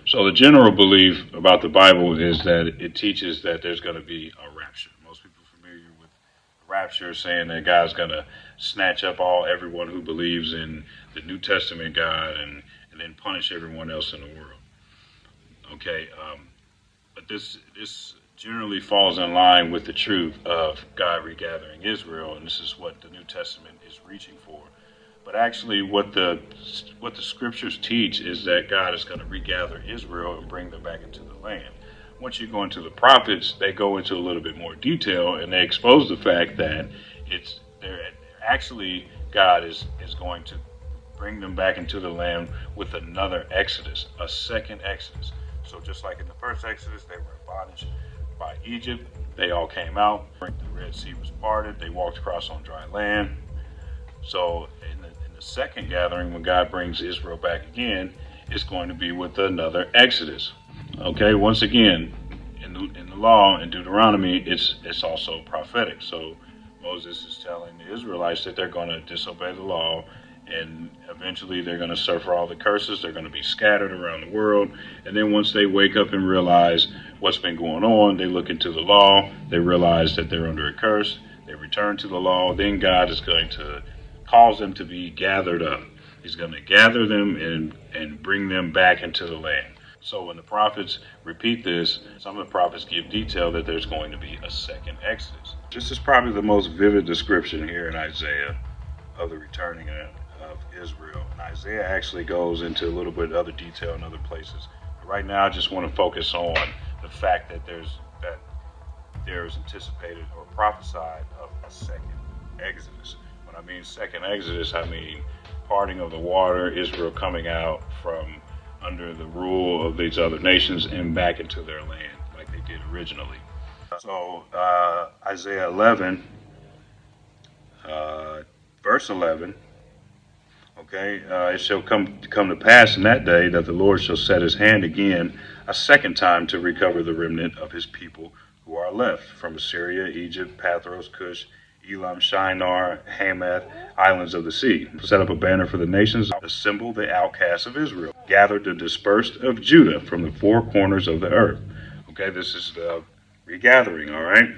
So the general belief about the Bible is that it teaches that there's going to be a rapture. Most people are familiar with rapture, saying that God's going to snatch up everyone who believes in the New Testament God and then punish everyone else in the world. Okay, but this generally falls in line with the truth of God regathering Israel, and this is what the New Testament is reaching for. But actually, what the scriptures teach is that God is going to regather Israel and bring them back into the land. Once you go into the prophets, they go into a little bit more detail, and they expose the fact that actually God is going to bring them back into the land with another Exodus, a second Exodus. So just like in the first Exodus, they were in bondage by Egypt. They all came out. The Red Sea was parted. They walked across on dry land. So in the second gathering, when God brings Israel back again, it's going to be with another Exodus. Okay, once again, in the law, in Deuteronomy, it's also prophetic. So Moses is telling the Israelites that they're going to disobey the law, and eventually they're going to suffer all the curses. They're going to be scattered around the world. And then once they wake up and realize what's been going on, they look into the law. They realize that they're under a curse. They return to the law. Then God is going to cause them to be gathered up. He's going to gather them and bring them back into the land. So when the prophets repeat this, some of the prophets give detail that there's going to be a second Exodus. This is probably the most vivid description here in Isaiah of the returning of Israel. And Isaiah actually goes into a little bit of other detail in other places. But right now, I just want to focus on the fact that there is anticipated or prophesied of a second Exodus. When I mean second Exodus, I mean parting of the water, Israel coming out from under the rule of these other nations and back into their land like they did originally. So Isaiah 11, verse 11, okay, it shall come to pass in that day that the Lord shall set his hand again a second time to recover the remnant of his people who are left from Assyria, Egypt, Pathros, Cush, Elam, Shinar, Hamath, islands of the sea. Set up a banner for the nations, assemble the outcasts of Israel, gather the dispersed of Judah from the four corners of the earth. Okay, this is the regathering, all right?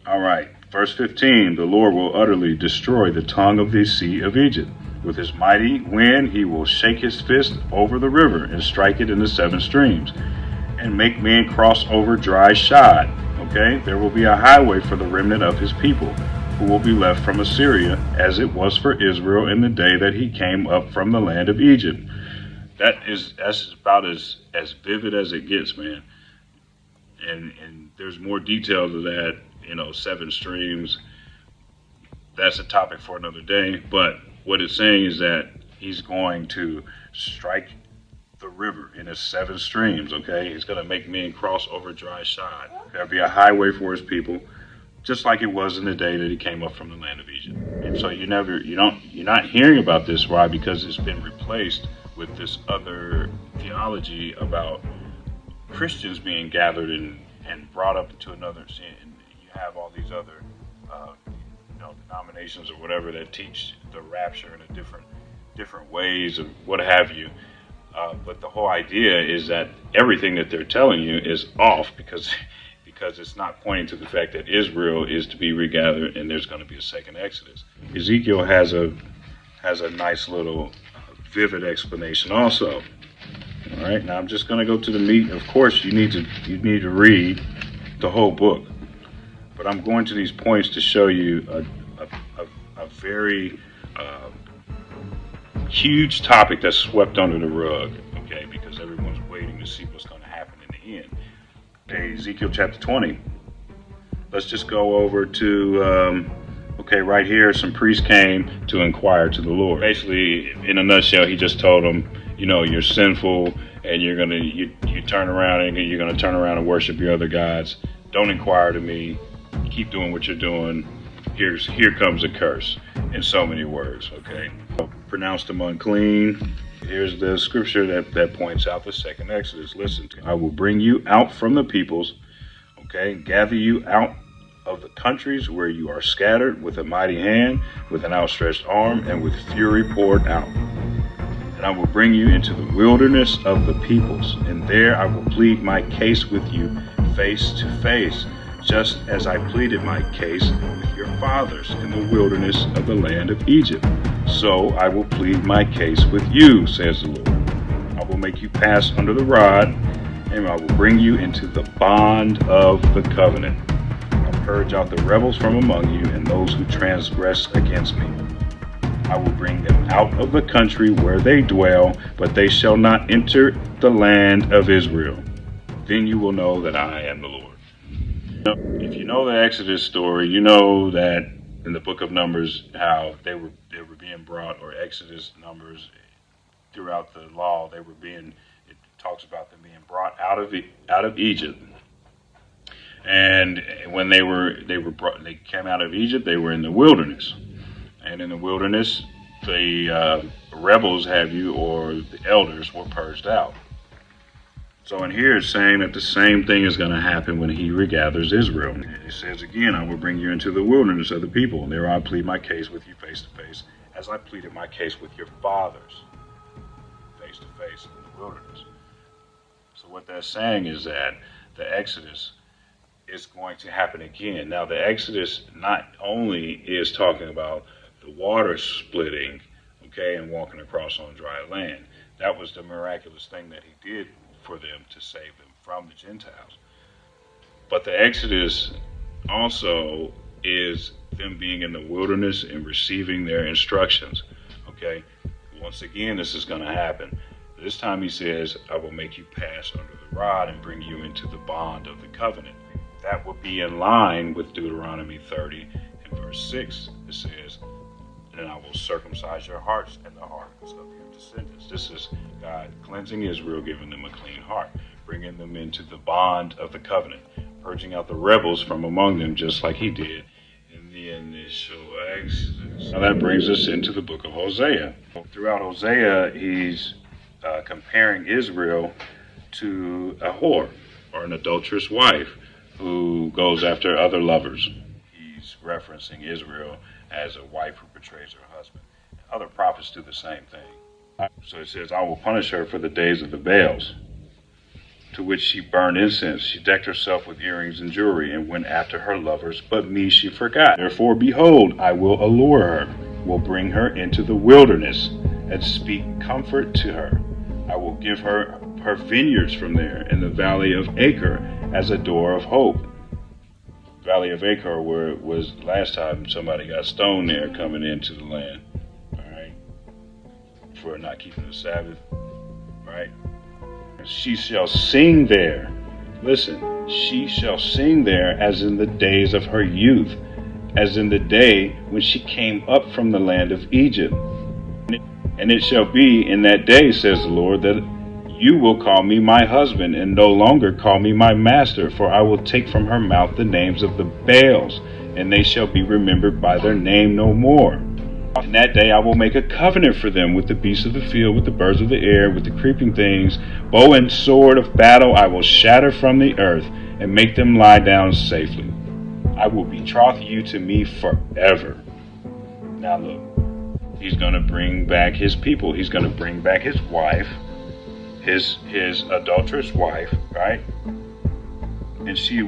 All right, verse 15, the Lord will utterly destroy the tongue of the sea of Egypt. With his mighty wind he will shake his fist over the river and strike it in the seven streams and make men cross over dry shod. Okay, there will be a highway for the remnant of his people who will be left from Assyria, as it was for Israel in the day that he came up from the land of Egypt. That's about as vivid as it gets, man. And there's more detail to that, seven streams. That's a topic for another day. But what it's saying is that he's going to strike the river in its seven streams, okay? He's going to make men cross over dry shod. There'll be a highway for his people, just like it was in the day that he came up from the land of Egypt. And so you're not hearing about this. Why? Because it's been replaced with this other theology about Christians being gathered and brought up into another sin. And you have all these other denominations or whatever that teach the rapture in a different ways or what have you. But the whole idea is that everything that they're telling you is off because it's not pointing to the fact that Israel is to be regathered and there's going to be a second Exodus. Ezekiel has a nice little vivid explanation also. All right, now I'm just going to go to the meat. Of course, you need to read the whole book, but I'm going to these points to show you a very huge topic that's swept under the rug. Okay, because everyone's waiting to see what's going to happen in the end. Okay, Ezekiel chapter 20. Let's just go over to right here. Some priests came to inquire to the Lord. Basically, in a nutshell, he just told them, you're sinful, and you turn around and you're gonna turn around and worship your other gods. Don't inquire to me. Keep doing what you're doing. Here comes a curse. In so many words. Okay, pronounce them unclean. Here's the scripture that points out the second Exodus. Listen to it. I will bring you out from the peoples. Okay, gather you out of the countries where you are scattered with a mighty hand, with an outstretched arm, and with fury poured out. And I will bring you into the wilderness of the peoples, and there I will plead my case with you face to face, just as I pleaded my case with your fathers in the wilderness of the land of Egypt. So I will plead my case with you, says the Lord. I will make you pass under the rod, and I will bring you into the bond of the covenant. I'll purge out the rebels from among you and those who transgress against me. I will bring them out of the country where they dwell, but they shall not enter the land of Israel. Then you will know that I am the Lord. If you know the Exodus story, you know that in the book of Numbers how they were being brought, or Exodus, Numbers, throughout the law, it talks about them being brought out of Egypt. And when they came out of Egypt, they were in the wilderness. And in the wilderness, the rebels or the elders were purged out. So in here it's saying that the same thing is going to happen when he regathers Israel. It says again, I will bring you into the wilderness of the people, and there I plead my case with you face to face, as I pleaded my case with your fathers face to face in the wilderness. So what that's saying is that the Exodus is going to happen again. Now the Exodus not only is talking about the water splitting, okay, and walking across on dry land. That was the miraculous thing that he did for them to save them from the Gentiles. But the Exodus also is them being in the wilderness and receiving their instructions, okay? Once again, this is going to happen. This time he says, I will make you pass under the rod and bring you into the bond of the covenant. That will be in line with Deuteronomy 30 and verse 6. It says, and I will circumcise your hearts and the hearts of your descendants. This is God cleansing Israel, giving them a clean heart, bringing them into the bond of the covenant, purging out the rebels from among them, just like he did in the initial Exodus. Now that brings us into the book of Hosea. Throughout Hosea, he's comparing Israel to a whore, or an adulterous wife, who goes after other lovers. He's referencing Israel as a wife who betrays her husband. Other prophets do the same thing. So it says, I will punish her for the days of the Baals, to which she burned incense. She decked herself with earrings and jewelry, and went after her lovers, but me she forgot. Therefore, behold, I will allure her, will bring her into the wilderness, and speak comfort to her. I will give her her vineyards from there, in the valley of Achor, as a door of hope. Valley of Achor, where it was last time somebody got stoned there coming into the land, all right, for not keeping the Sabbath, right? She shall sing there. Listen, she shall sing there as in the days of her youth, as in the day when she came up from the land of Egypt. And it shall be in that day, says the Lord, that you will call me my husband, and no longer call me my master, for I will take from her mouth the names of the Baals, and they shall be remembered by their name no more. In that day I will make a covenant for them with the beasts of the field, with the birds of the air, with the creeping things. Bow and sword of battle I will shatter from the earth, and make them lie down safely. I will betroth you to me forever. Now look, he's going to bring back his people. He's going to bring back his wife, his adulterous wife, right? And she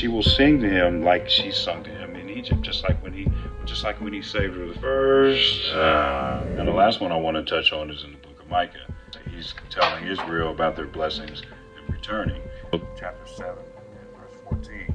will sing to him like she sung to him in Egypt, just like when he saved her the first time. And the last one I want to touch on is in the book of Micah. He's telling Israel about their blessings and returning. Chapter 7 and verse 14.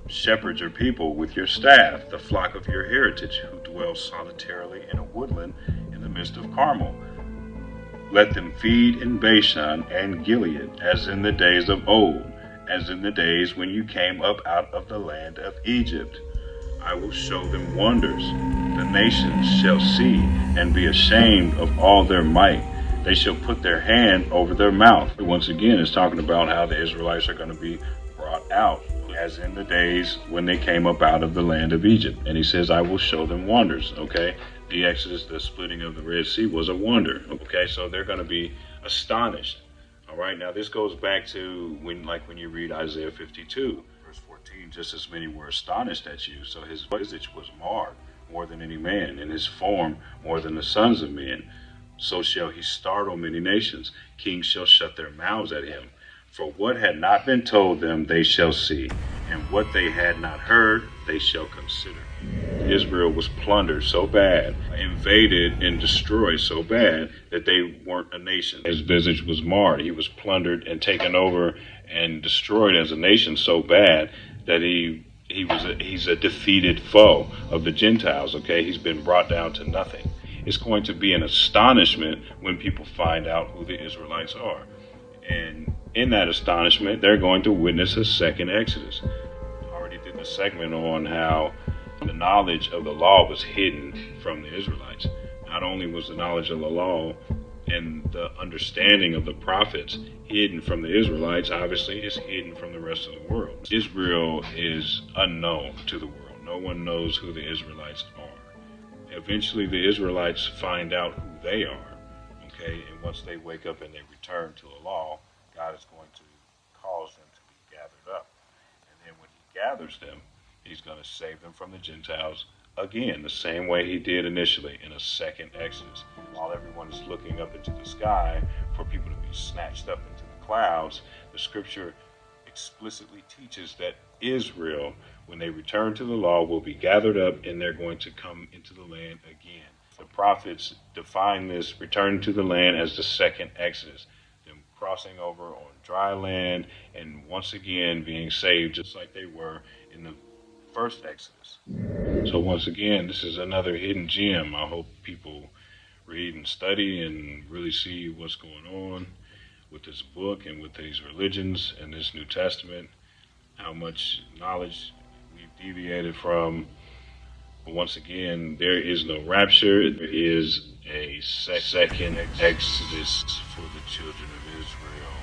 Shepherd your people with your staff, the flock of your heritage, who dwell solitarily in a woodland in the midst of Carmel. Let them feed in Bashan and Gilead, as in the days of old, as in the days when you came up out of the land of Egypt. I will show them wonders. The nations shall see and be ashamed of all their might. They shall put their hand over their mouth. Once again, it's talking about how the Israelites are going to be brought out, as in the days when they came up out of the land of Egypt. And he says, I will show them wonders, okay? The Exodus, the splitting of the Red Sea was a wonder, okay? So they're going to be astonished, all right? Now, this goes back to when you read Isaiah 52, verse 14, just as many were astonished at you. So his visage was marred more than any man, and his form more than the sons of men. so shall he startle many nations. Kings shall shut their mouths at him. For what had not been told them, they shall see, and what they had not heard, they shall consider. Israel was plundered so bad, invaded and destroyed so bad that they weren't a nation. His visage was marred. He was plundered and taken over and destroyed as a nation so bad that he's a defeated foe of the Gentiles. Okay, he's been brought down to nothing. It's going to be an astonishment when people find out who the Israelites are. And in that astonishment, they're going to witness a second Exodus. I already did the segment on how the knowledge of the law was hidden from the Israelites. Not only was the knowledge of the law and the understanding of the prophets hidden from the Israelites, obviously it's hidden from the rest of the world. Israel is unknown to the world. No one knows who the Israelites are. Eventually the Israelites find out who they are, okay? And once they wake up and they return to the law, God is going to cause them to be gathered up. And then when he gathers them, he's going to save them from the Gentiles again, the same way he did initially in a second Exodus. While everyone is looking up into the sky for people to be snatched up into the clouds, the scripture explicitly teaches that Israel, when they return to the law, will be gathered up and they're going to come into the land again. The prophets define this return to the land as the second Exodus, them crossing over on dry land and once again being saved just like they were in the first Exodus. So once again, this is another hidden gem. I hope people read and study and really see what's going on with this book and with these religions and this New Testament, how much knowledge we've deviated from. But once again, there is no rapture. There is a second Exodus for the children of Israel.